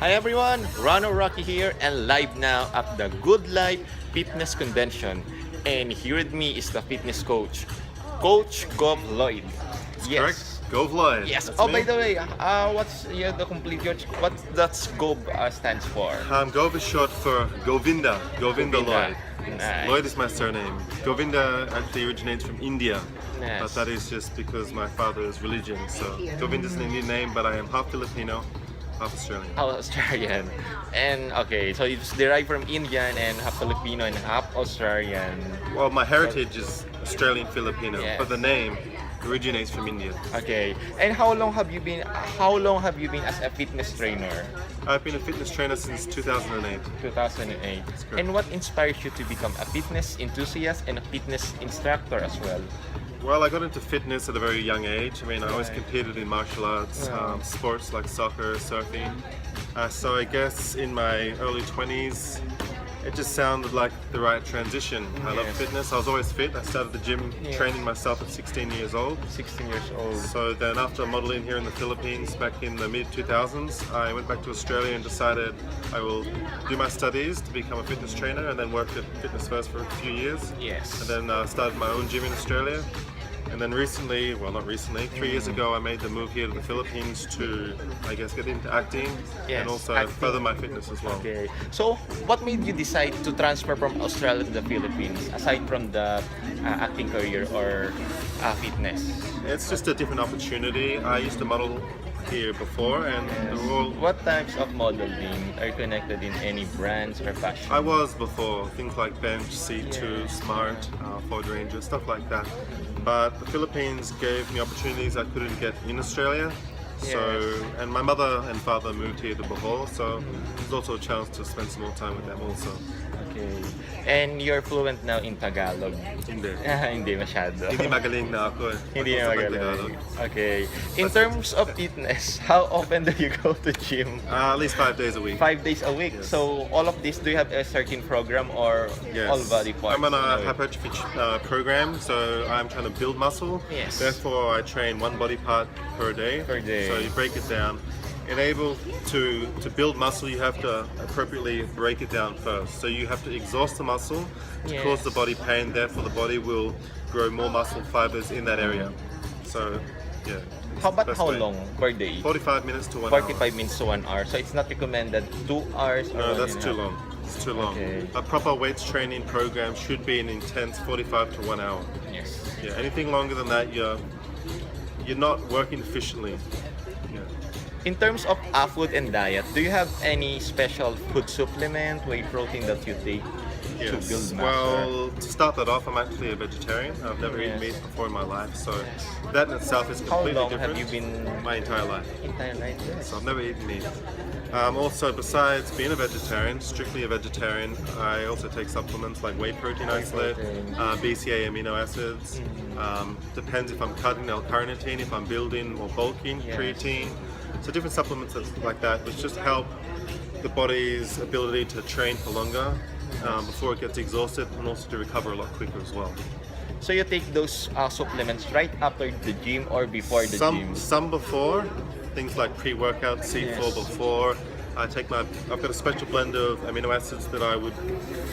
Hi everyone, Ronald Rocky here and live now at the Good Life Fitness Convention. And here with me is the fitness coach, Coach Gov Lloyd. That's correct. Gov Lloyd. Yes. That's Oh, me. by the way, what's the complete what does Gov stands for? Gov is short for Govinda. Govinda Lloyd. Nice. Lloyd is my surname. Govinda actually originates from India, Yes. but that is just because my father is religion. So Govinda is an Indian name, but I am half Filipino, half Australian. Oh, Australian. And okay, so it's derived from Indian and half Filipino and half Australian. Well, my heritage is Australian Filipino, Yes. but the name originates from India. Okay. And how long have you been as a fitness trainer? I've been a fitness trainer since 2008. 2008. correct. And what inspires you to become a fitness enthusiast and a fitness instructor as well? Well, I got into fitness at a very young age. I mean, I always Right. competed in martial arts, Wow. sports like soccer, surfing. So I guess in my early 20s, it just sounded like the right transition. I love Yes. fitness. I was always fit. I started the gym Yeah. training myself at 16 years old. 16 years old. So then after modeling here in the Philippines back in the mid-2000s, I went back to Australia and decided I will do my studies to become a fitness trainer, and then worked at Fitness First for a few years. Yes. And then started my own gym in Australia. And then recently, well not recently, 3 years ago I made the move here to the Philippines to, I guess, get into acting Yes, and also acting. further my fitness as well. Okay. So, what made you decide to transfer from Australia to the Philippines aside from the acting career or fitness? It's just a different opportunity. I used to model here before, and the role What types of modeling are you connected in any brands or fashion? I was before, things like Bench, C2, Yes. Smart, Ford Ranger, stuff like that. But the Philippines gave me opportunities I couldn't get in Australia. So, Yes. and my mother and father moved here to Bohol, so there's also a chance to spend some more time with them also. Okay. And you're fluent now in Tagalog? Hindi. Hindi masyado. Hindi magaling na ako eh. Hindi Ako na sa magaling. Tagalog. Okay. In terms of fitness, how often do you go to gym? At least 5 days a week. 5 days a week. Yes. So all of this, do you have a certain program or Yes. all body parts? I'm on in a way? hypertrophy program, so I'm trying to build muscle. Yes. Therefore, I train one body part per day. Per day. So you break it down. Enable to build muscle, you have to appropriately break it down first. So you have to exhaust the muscle to Yes. cause the body pain. Therefore, the body will grow more muscle fibers in that area. So, yeah. it's How about the best how way. long per day? 45 minutes to 1 hour. 45 minutes to 1 hour. So it's not recommended 2 hours or No, 1 that's and a too half. long. It's too long. Okay. A proper weights training program should be an intense 45 to 1 hour. Yes. Yeah, anything longer than that, you're not working efficiently. Yeah. In terms of food and diet, do you have any special food supplement, whey protein that you take to Yes. build muscle? Well, to start that off, I'm actually a vegetarian. I've never eaten Yes. meat before in my life, so that in itself is How completely long different. have you been My entire life. in Thailand? So I've never eaten meat. Also, besides being a vegetarian, strictly a vegetarian, I also take supplements like whey protein Whey isolate, protein. BCA amino acids. Depends if I'm cutting L-carnitine, if I'm building or bulking, Yes. creatine. So different supplements like that, which just help the body's ability to train for longer before it gets exhausted, and also to recover a lot quicker as well. So you take those supplements right after the gym or before the gym? Some before, things like pre-workout, C4 Yes. before. I've got a special blend of amino acids that I would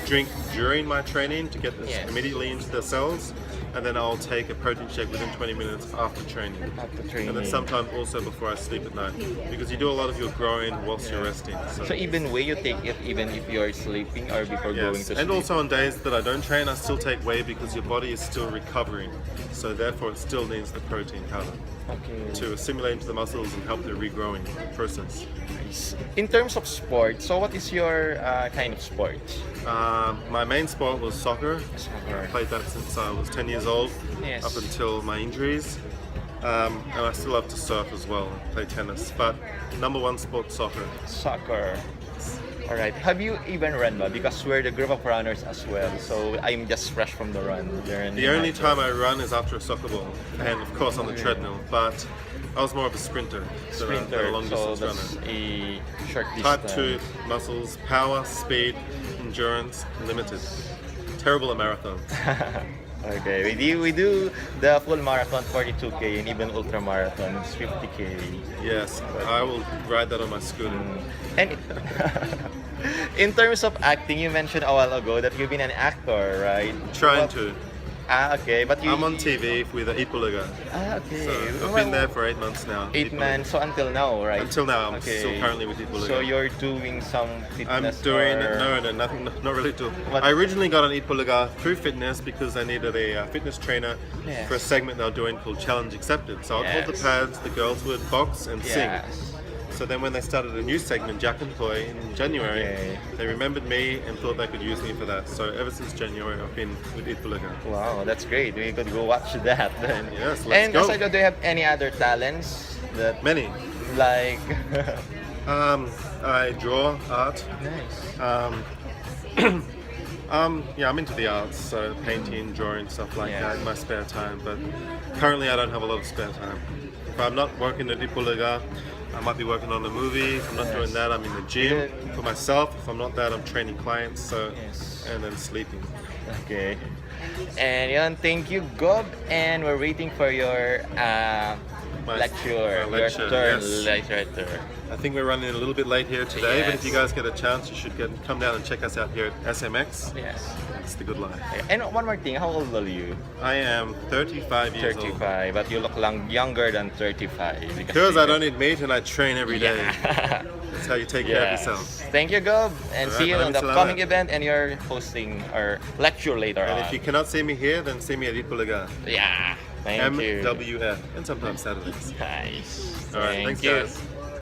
drink during my training to get this Yes. immediately into the cells, and then I'll take a protein shake within 20 minutes after training. After training. And then sometimes also before I sleep at night, because you do a lot of your growing whilst you're resting. So even whey you take it even if you're sleeping or before going Yes, to and sleep? also on days that I don't train, I still take whey because your body is still recovering. So therefore it still needs the protein powder Okay. to assimilate into the muscles and help the regrowing process. In terms of sport, so what is your kind of sport? My main sport was soccer. Soccer. I played that since I was 10 years old, Yes. up until my injuries. And I still love to surf as well, play tennis. But number one sport, soccer. Soccer. All right. Have you even run ba? Because we're the group of runners as well. So I'm just fresh from the run. The only time I run is after a soccer ball, and of course on the treadmill. But I was more of a sprinter than sprinter, a long so distance that's runner. a short Type distance. 2 muscles, power, speed, endurance, limited. Terrible at marathons. Okay, we do the full marathon 42K and even ultra marathon 50K. Yes, I will ride that on my scooter. And in terms of acting, you mentioned a while ago that you've been an actor, right? Trying to. Okay, but you. I'm on TV with the Ipuliga. Okay. So I've been there for 8 months now. 8 months, so until now, right? Until now, I'm Okay. still currently with Ipuliga. So you're doing some I'm fitness doing or... no, nothing, not really doing. What? I originally got an Ipuliga through fitness because I needed a fitness trainer Yes. for a segment they were doing called Challenge Accepted. So I'd hold the Yes. pads, the girls would box and sing. Yes. So then when they started a new segment, Jack and Toy, in January, Okay. they remembered me and thought they could use me for that. So ever since January, I've been with Ipuliga. Wow, that's great. We could go watch that then. Yes, let's and go. aside, do you have any other talents that Many. like? I draw art. Nice. Yeah, I'm into the arts, so painting, drawing, stuff like Yes. that in my spare time. But currently, I don't have a lot of spare time. If I'm not working at Ipuliga, I might be working on a movie. If I'm not doing that, I'm in the gym for myself. If I'm not that, I'm training clients. So, Yes. and then sleeping. Okay. And yun, thank you, Gov. And we're waiting for your lecture, my lecture, your turn, yes. lecture. I think we're running a little bit late here today, but if you Yes. guys get a chance, you should come down and check us out here at SMX. Yes. It's the good life. And one more thing, how old are you? I am 35 years old. 35, but you look younger than 35. Because I don't eat meat and I train every day. Yeah. That's how you take care of yourself. Thank you, Gov, and Alright, see you on the maraming upcoming salamat. event and you're hosting our lecture later And on. if you cannot see me here, then see me at Ipuliga. Yeah, thank you. MWF. And sometimes Saturdays. Nice. Alright, Thank thanks you. guys.